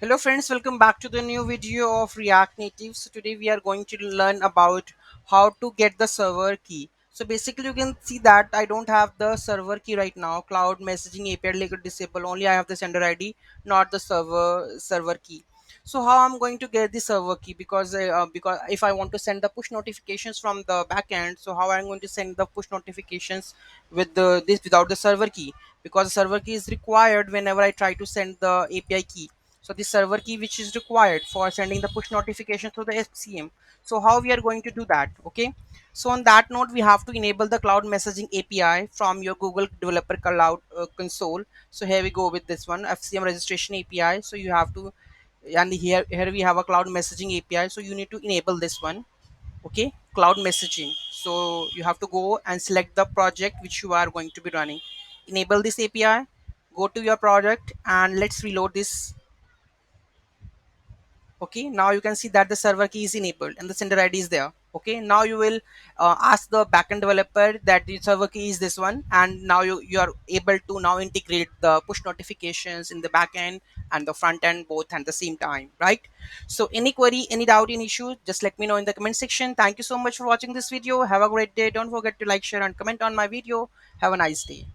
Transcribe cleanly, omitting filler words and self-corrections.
Hello friends, welcome back to the new video of React Native. So today we are going to learn about how to get the server key. So basically you can see that I don't have the server key right now. Cloud messaging API like disable, only I have the sender ID, not the server key. So how I'm going to get the server key, because if I want to send the push notifications from the backend, so how I'm going to send the push notifications with the this without the server key, because the server key is required whenever I try to send the API key. So the server key which is required for sending the push notification to the FCM. So how we are going to do that? Okay, so on that note, we have to enable the cloud messaging API from your Google developer cloud console. So here we go with this one, FCM registration API. So you have to, and here we have a cloud messaging API, so you need to enable this one. Okay, cloud messaging. So you have to go and select the project which you are going to be running, enable this API, go to your project, and let's reload this. Okay, now you can see that the server key is enabled and the sender ID is there. Okay, now you will ask the backend developer that the server key is this one, and now you are able to now integrate the push notifications in the backend and the front end both at the same time, right? So any query, any doubt, any issue, just let me know in the comment section. Thank you so much for watching this video. Have a great day. Don't forget to like, share and comment on my video. Have a nice day.